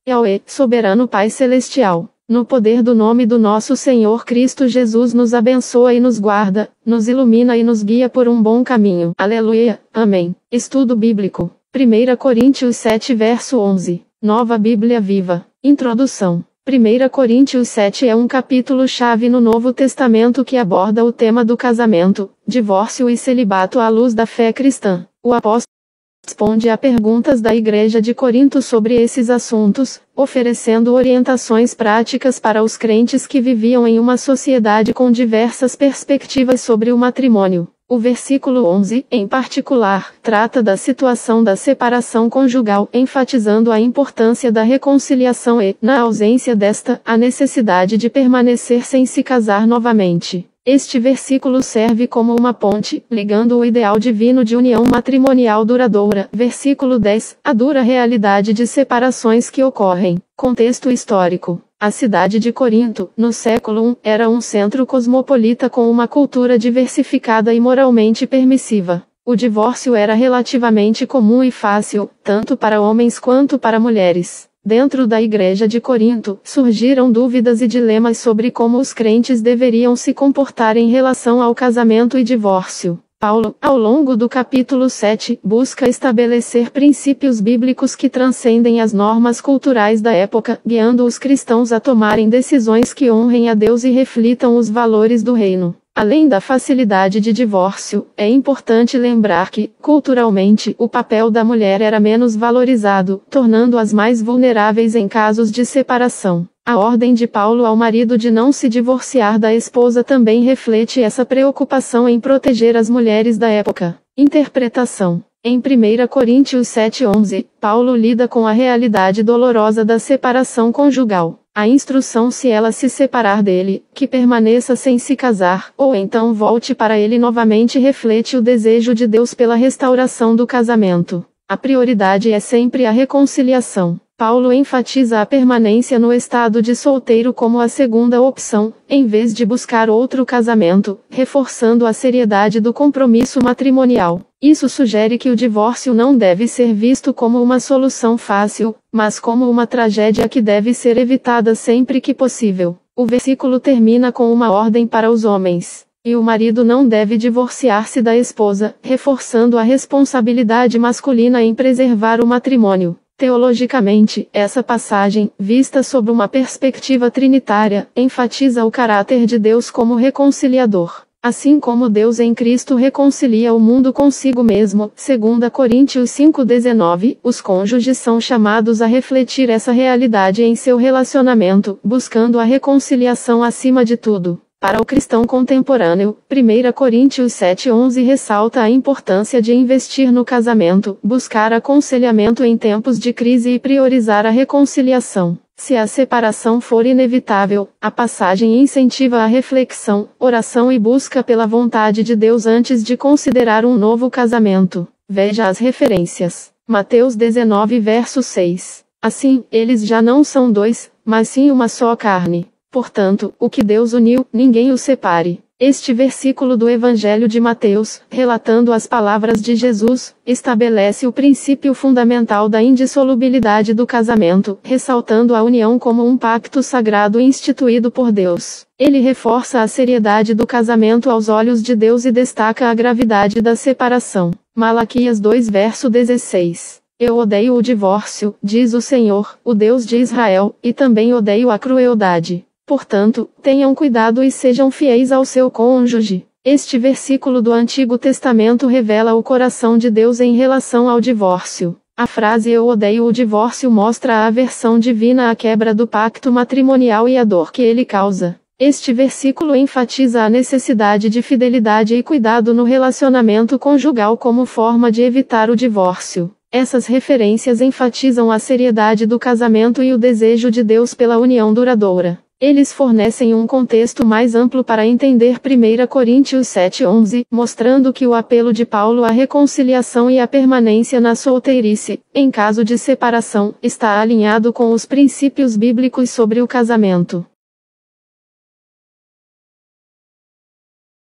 Yahweh, soberano Pai Celestial, no poder do nome do nosso Senhor Cristo Jesus, nos abençoa e nos guarda, nos ilumina e nos guia por um bom caminho. Aleluia. Amém. Estudo bíblico. 1 Coríntios 7 verso 11. Nova Bíblia Viva. Introdução. 1 Coríntios 7 é um capítulo-chave no Novo Testamento que aborda o tema do casamento, divórcio e celibato à luz da fé cristã. O apóstolo responde a perguntas da Igreja de Corinto sobre esses assuntos, oferecendo orientações práticas para os crentes que viviam em uma sociedade com diversas perspectivas sobre o matrimônio. O versículo 11, em particular, trata da situação da separação conjugal, enfatizando a importância da reconciliação e, na ausência desta, a necessidade de permanecer sem se casar novamente. Este versículo serve como uma ponte, ligando o ideal divino de união matrimonial duradoura. Versículo 10, a dura realidade de separações que ocorrem. Contexto histórico. A cidade de Corinto, no século I, era um centro cosmopolita com uma cultura diversificada e moralmente permissiva. O divórcio era relativamente comum e fácil, tanto para homens quanto para mulheres. Dentro da igreja de Corinto, surgiram dúvidas e dilemas sobre como os crentes deveriam se comportar em relação ao casamento e divórcio. Paulo, ao longo do capítulo 7, busca estabelecer princípios bíblicos que transcendem as normas culturais da época, guiando os cristãos a tomarem decisões que honrem a Deus e reflitam os valores do reino. Além da facilidade de divórcio, é importante lembrar que, culturalmente, o papel da mulher era menos valorizado, tornando-as mais vulneráveis em casos de separação. A ordem de Paulo ao marido de não se divorciar da esposa também reflete essa preocupação em proteger as mulheres da época. Interpretação. Em 1 Coríntios 7:11, Paulo lida com a realidade dolorosa da separação conjugal. A instrução, se ela se separar dele, que permaneça sem se casar, ou então volte para ele novamente, reflete o desejo de Deus pela restauração do casamento. A prioridade é sempre a reconciliação. Paulo enfatiza a permanência no estado de solteiro como a segunda opção, em vez de buscar outro casamento, reforçando a seriedade do compromisso matrimonial. Isso sugere que o divórcio não deve ser visto como uma solução fácil, mas como uma tragédia que deve ser evitada sempre que possível. O versículo termina com uma ordem para os homens. E o marido não deve divorciar-se da esposa, reforçando a responsabilidade masculina em preservar o matrimônio. Teologicamente, essa passagem, vista sob uma perspectiva trinitária, enfatiza o caráter de Deus como reconciliador. Assim como Deus em Cristo reconcilia o mundo consigo mesmo, 2 Coríntios 5:19, os cônjuges são chamados a refletir essa realidade em seu relacionamento, buscando a reconciliação acima de tudo. Para o cristão contemporâneo, 1 Coríntios 7:11 ressalta a importância de investir no casamento, buscar aconselhamento em tempos de crise e priorizar a reconciliação. Se a separação for inevitável, a passagem incentiva a reflexão, oração e busca pela vontade de Deus antes de considerar um novo casamento. Veja as referências. Mateus 19 verso 6. Assim, eles já não são dois, mas sim uma só carne. Portanto, o que Deus uniu, ninguém o separe. Este versículo do Evangelho de Mateus, relatando as palavras de Jesus, estabelece o princípio fundamental da indissolubilidade do casamento, ressaltando a união como um pacto sagrado instituído por Deus. Ele reforça a seriedade do casamento aos olhos de Deus e destaca a gravidade da separação. Malaquias 2 verso 16. Eu odeio o divórcio, diz o Senhor, o Deus de Israel, e também odeio a crueldade. Portanto, tenham cuidado e sejam fiéis ao seu cônjuge. Este versículo do Antigo Testamento revela o coração de Deus em relação ao divórcio. A frase "eu odeio o divórcio" mostra a aversão divina à quebra do pacto matrimonial e a dor que ele causa. Este versículo enfatiza a necessidade de fidelidade e cuidado no relacionamento conjugal como forma de evitar o divórcio. Essas referências enfatizam a seriedade do casamento e o desejo de Deus pela união duradoura. Eles fornecem um contexto mais amplo para entender 1 Coríntios 7:11, mostrando que o apelo de Paulo à reconciliação e à permanência na solteirice, em caso de separação, está alinhado com os princípios bíblicos sobre o casamento.